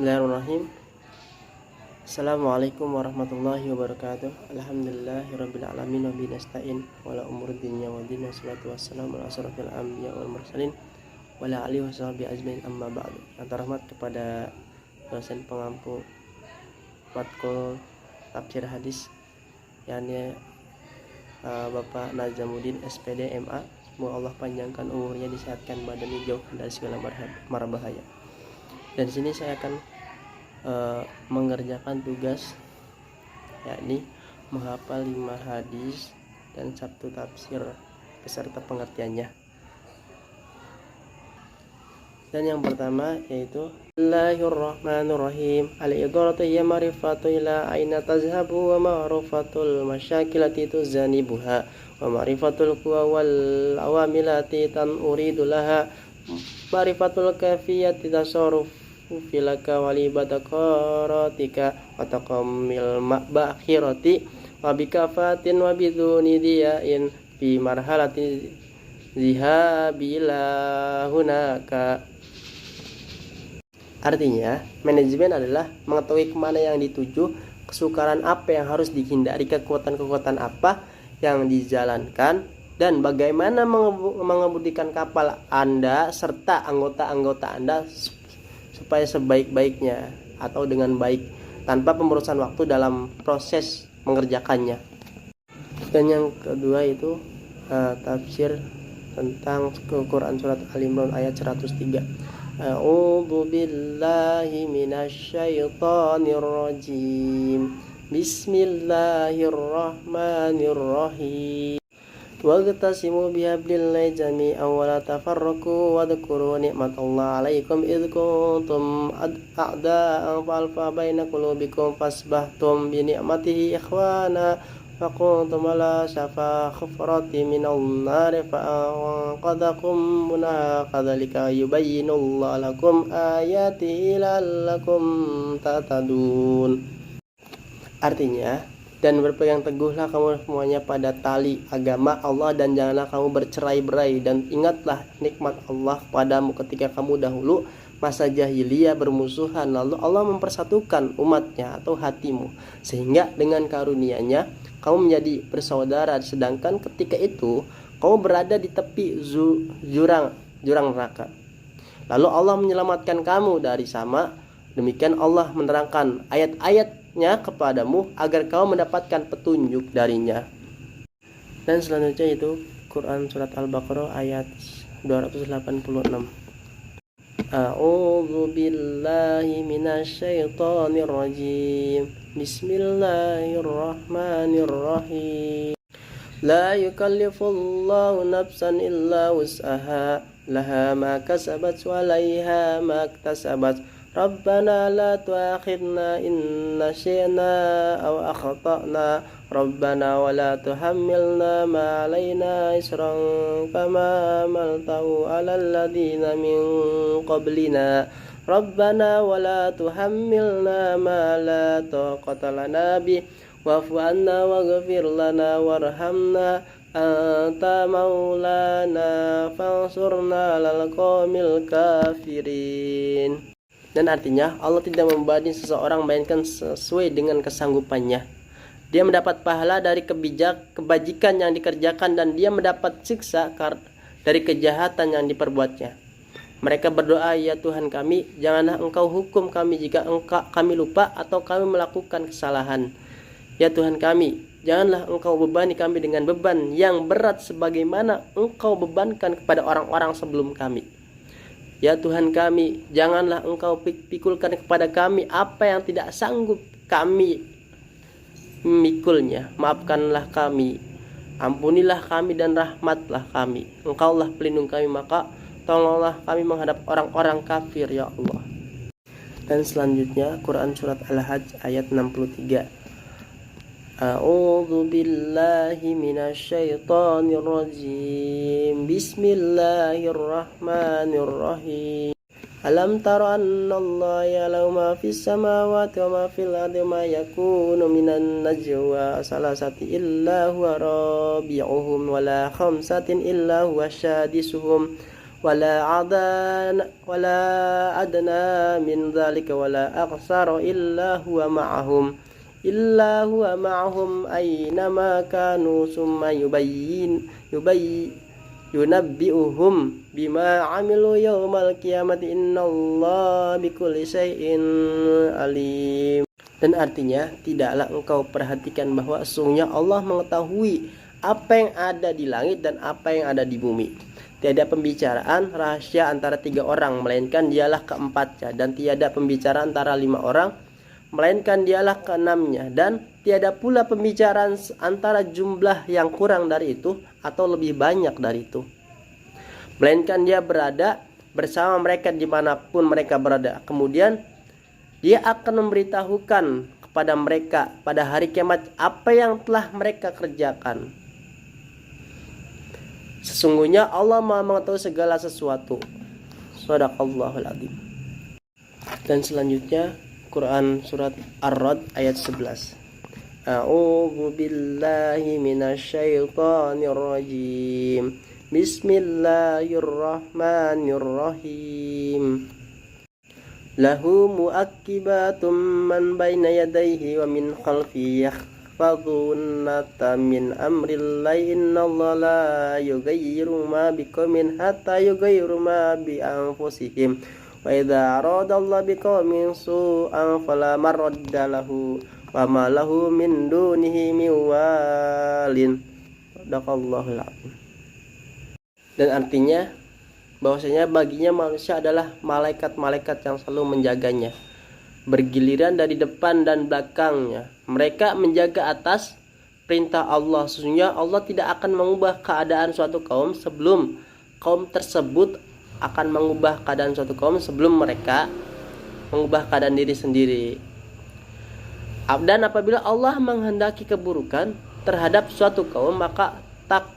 Bismillahirrahmanirrahim. Assalamualaikum warahmatullahi wabarakatuh. Alhamdulillahirabbil alamin wa bihi nasta'in wala umuri dunya wa din. Wassalatu wassalamu ala asyrofil anbiya wal mursalin wa ala alihi washabihi ajmain, amma ba'du. Atas rahmat kepada dosen pengampu matkul tafsir hadis yakni Bapak Nazamuddin SPD MA. Semoga Allah panjangkan umurnya, disehatkan badannya, jauh dari segala mara bahaya. Dan di sini saya akan mengerjakan tugas yakni menghafal 5 hadis dan 1 tafsir beserta pengertiannya. Dan yang pertama yaitu Bismillahirrahmanirrahim. Al-idratu ya ma'rifatu ila aina tazhabu wa ma'rifatul masyakilati tuzanibuha wa ma'rifatul quwa wal awamilati tan uridu laha ma'rifatul kafiyati tasarruf filaka walibadakaratika wa taqammil ma'bakhirati wa bikafatin wa biduni diyain fi marhalati zihabila hunaka. Artinya, manajemen adalah mengetahui kemana yang dituju, kesukaran apa yang harus dihindari, kekuatan-kekuatan apa yang dijalankan, dan bagaimana mengemudikan kapal Anda serta anggota-anggota Anda supaya sebaik-baiknya atau dengan baik tanpa pemborosan waktu dalam proses mengerjakannya. Dan yang kedua itu tafsir tentang Quran surat Al-Imran ayat 103. A'udzu billahi minasyaitonir rajim. Bismillahirrahmanirrahim. Waqtasimu bihablillahi jami'an wa la tafarraqu wadhkuru ni'matallahi 'alaikum idh kuntum a'da'an fa'alfa baina qulubikum fasbahtum bi ni'matihi ikhwana wa kuntum ala shafa hufratin minan nar fa'anqadhakum minha kadzalika yubayyinullahu lakum ayatihi la'allakum tahtadun. Artinya, dan berpegang teguhlah kamu semuanya pada tali agama Allah dan janganlah kamu bercerai-berai, dan ingatlah nikmat Allah padamu ketika kamu dahulu masa jahiliyah bermusuhan, lalu Allah mempersatukan umatnya atau hatimu sehingga dengan karunia-Nya kamu menjadi bersaudara, sedangkan ketika itu kamu berada di tepi jurang neraka. Lalu Allah menyelamatkan kamu dari sama. Demikian Allah menerangkan ayat-ayatnya kepadamu agar kamu mendapatkan petunjuk darinya. Dan selanjutnya itu Quran surat Al-Baqarah ayat 286. A'udzu billahi minasyaitonir rajim. Bismillahirrahmanirrahim. La yukallifullahu nafsan illa wus'aha laha ma kasabat wa 'alaiha ma iktasabat. Rabbana la tu'akhidna in nasyana aw akhtana. Rabbana wa la tuhammilna ma 'alaina isran kama hamaltahu 'alal ladzina min qablina. Rabbana wa la tuhammilna ma la taqata lana bih wa'fu 'anna waghfir lana warhamna anta maulana fansurna 'alal qaumil kafirin. Dan artinya Allah tidak membanding seseorang melainkan sesuai dengan kesanggupannya. Dia mendapat pahala dari kebajikan yang dikerjakan dan dia mendapat siksa dari kejahatan yang diperbuatnya. Mereka berdoa, ya Tuhan kami, janganlah Engkau hukum kami jika kami lupa atau kami melakukan kesalahan. Ya Tuhan kami, janganlah Engkau bebani kami dengan beban yang berat sebagaimana Engkau bebankan kepada orang-orang sebelum kami. Ya Tuhan kami, janganlah Engkau pikulkan kepada kami apa yang tidak sanggup kami memikulnya. Maafkanlah kami, ampunilah kami dan rahmatlah kami. Engkaulah pelindung kami, maka tolonglah kami menghadap orang-orang kafir, ya Allah. Dan selanjutnya Quran surat Al-Hajj ayat 63. A'udzu billahi minasyaitonir rajim. Bismillahirrahmanirrahim. Alam tara annallaha ya'lamu ma fis samawati wa ma fil ardi ma yakunu minan najwa salasati illa huwa rabi'uhum wa la khamsatin illa huwa syadisuhum wala adna min dzalika wala aqsara illa huwa ma'ahum aynama kanu summa yunabbi'uhum bima amilu yaumal qiyamati innallaha bikulli syai'in alim. Dan artinya, tidaklah engkau perhatikan bahwa sesungguhnya Allah mengetahui apa yang ada di langit dan apa yang ada di bumi. Tiada pembicaraan rahasia antara 3 orang, melainkan dialah keempatnya. Dan tiada pembicaraan antara 5 orang, melainkan dialah keenamnya. Dan tiada pula pembicaraan antara jumlah yang kurang dari itu atau lebih banyak dari itu, melainkan dia berada bersama mereka dimanapun mereka berada. Kemudian dia akan memberitahukan kepada mereka pada hari kiamat apa yang telah mereka kerjakan. Sesungguhnya Allah Maha mengetahui segala sesuatu. Shadaqallahul adzim. Dan selanjutnya Quran surat Ar-Ra'd ayat 11. A'udzu billahi minasyaitonir rajim. Bismillahirrahmanirrahim. Lahu mu'aqibatum man baina yadayhi wa min khalfihi yahfazunnaka min amrillahi innallaha la yughayyiru ma biqaumin hatta yughayyiru ma bi anfusihim wa idza aradallahu biqaumin su'an fala maradda lahu wa ma lahu min dunihi min walin. Sadaqallahul adzim. Dan artinya bahwasanya baginya manusia adalah malaikat-malaikat yang selalu menjaganya, bergiliran dari depan dan belakangnya. Mereka menjaga atas perintah Allah. Sesungguhnya Allah tidak akan mengubah keadaan suatu kaum sebelum kaum tersebut akan mengubah keadaan suatu kaum sebelum mereka mengubah keadaan diri sendiri. Dan apabila Allah menghendaki keburukan terhadap suatu kaum, maka tak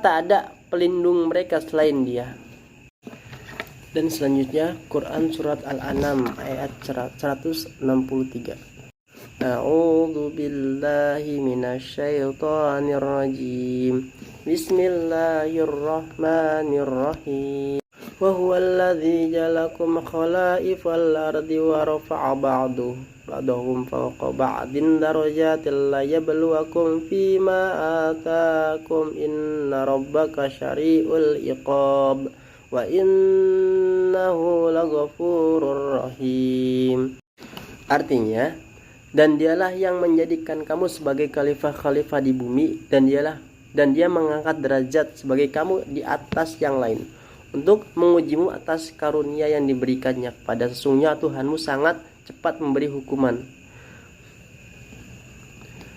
ada pelindung mereka selain Dia. Dan selanjutnya Quran surat Al-An'am ayat 163. A'udzu billahi minasyaitonir rajim. Bismillahirrahmanirrahim. Wa huwallazi ja'alakum khala'ifal ardi wa rafa'a ba'dahum fawqa ba'din darajatil liyabluwakum fima ataakum inna rabbaka syari'ul iqab wa innahu laghafurur rahim. Artinya, dan dialah yang menjadikan kamu sebagai khalifah-khalifah di bumi, dan dia mengangkat derajat sebagai kamu di atas yang lain untuk mengujimu atas karunia yang diberikannya kepada. Sesungguhnya Tuhanmu sangat cepat memberi hukuman,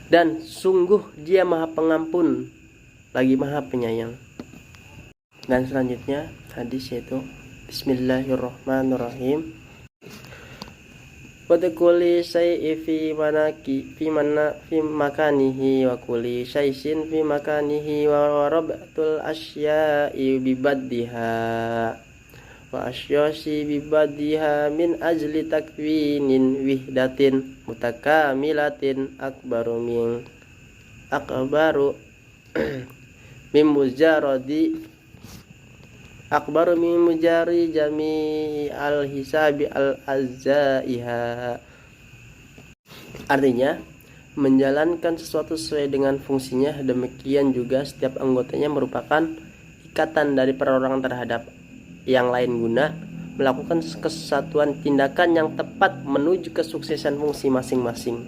dan sungguh Dia Maha Pengampun lagi Maha Penyayang. Dan selanjutnya hadis yaitu Bismillahirrahmanirrahim. Wa kulli syai'in fi makanihi wa kulli syai'in fi makanihi wa rabtul asya'i bibaddiha wa asyashi bibaddiha min ajli takwinin wihdatin mutakamilatin akbaru min mujari jami al-hisabi al-azzaiha. Artinya, menjalankan sesuatu sesuai dengan fungsinya, demikian juga setiap anggotanya merupakan ikatan dari perorangan terhadap yang lain guna melakukan kesatuan tindakan yang tepat menuju kesuksesan fungsi masing-masing.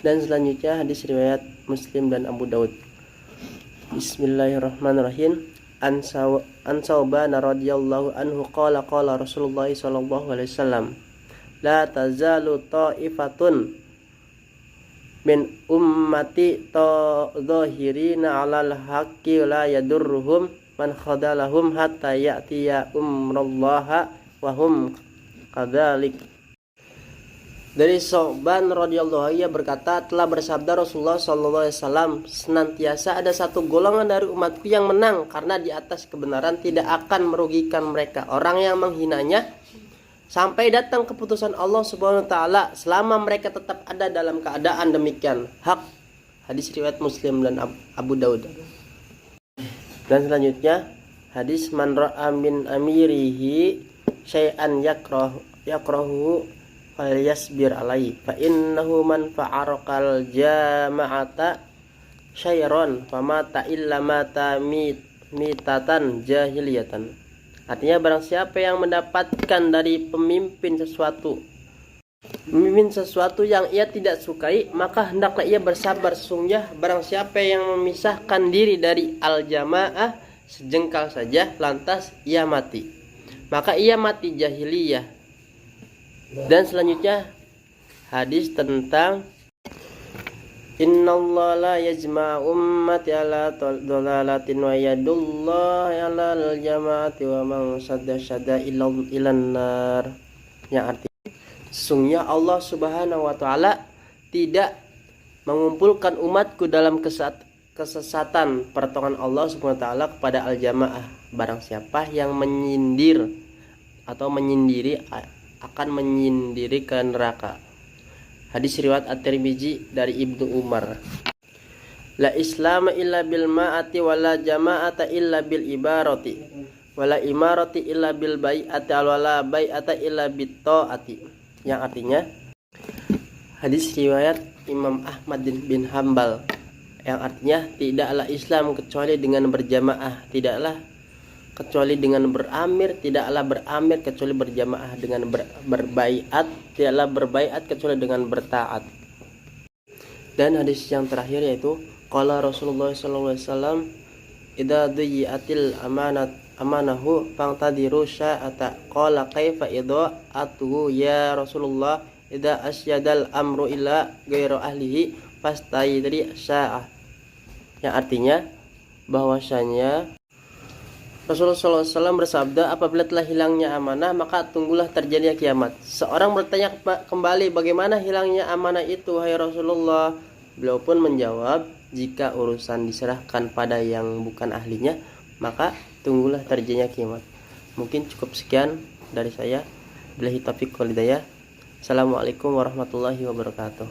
Dan selanjutnya hadis riwayat Muslim dan Abu Daud. Bismillahirrahmanirrahim. An Sauban radhiyallahu anhu qala Rasulullah sallallahu alaihi wasallam la tazalu ta'ifatun min ummati dhahirina 'alal haqqi la yadurruhum man khadalahum hatta ya'tiya umrallaha wa hum kadzalik. Dari Sauban radhiyallahu anhu, ia berkata, telah bersabda Rasulullah sallallahu alaihi wasallam, senantiasa ada satu golongan dari umatku yang menang karena di atas kebenaran tidak akan merugikan mereka orang yang menghinanya sampai datang keputusan Allah Subhanahu wa taala selama mereka tetap ada dalam keadaan demikian hak. Hadis riwayat Muslim dan Abu Daud. Dan selanjutnya hadis man ra'a min amirihi syai'an yakrahu falyasbir alaihi fa innahu man fa'arakal jama'ata syairon famata illa mata mitatan jahiliyatan. Artinya barang siapa yang mendapatkan dari pemimpin sesuatu yang ia tidak sukai, maka hendaklah ia bersabar. Sesungguhnya barang siapa yang memisahkan diri dari al-jamaah sejengkal saja, lantas ia mati, maka ia mati jahiliyah. Dan selanjutnya hadis tentang innallaha la yajma'u ummati ala dhalalatin wa yadullahi ala al-jama'ati wa man sadda ilan nar. Yang artinya sesungguhnya Allah Subhanahu wa taala tidak mengumpulkan umatku dalam kesesatan. Pertolongan Allah Subhanahu wa taala kepada al-jamaah. Barang siapa yang menyindir atau menyindiri akan menyindiri ke neraka. Hadis riwayat At-Tirmizi dari Ibnu Umar. La islama illa bil ma'ati wala jama'ata illa bil ibarati wala imarati illa bil bai'ati wala bai'ata illa bit ta'ati. Yang artinya hadis riwayat Imam Ahmad bin Hambal, yang artinya tidaklah Islam kecuali dengan berjamaah, tidaklah kecuali dengan beramir, tidaklah beramir kecuali berjamaah, dengan berbaiat, tidaklah berbaiat kecuali dengan bertaat. Dan hadis yang terakhir yaitu qala Rasulullah sallallahu alaihi wasallam idza dhiyatil amanahu fantadiru sya'ata. Qala kaifa idha'atuhu ya Rasulullah idza asyadal amru ila ghairu ahlihi fastayidri sya'ah. Yang artinya bahwasanya Rasulullah SAW bersabda, apabila telah hilangnya amanah maka tunggulah terjadinya kiamat. Seorang bertanya kembali, bagaimana hilangnya amanah itu wahai Rasulullah? Beliau pun menjawab, jika urusan diserahkan pada yang bukan ahlinya maka tunggulah terjadinya kiamat. Mungkin cukup sekian dari saya. Billahi taufiq wal hidayah. Assalamualaikum warahmatullahi wabarakatuh.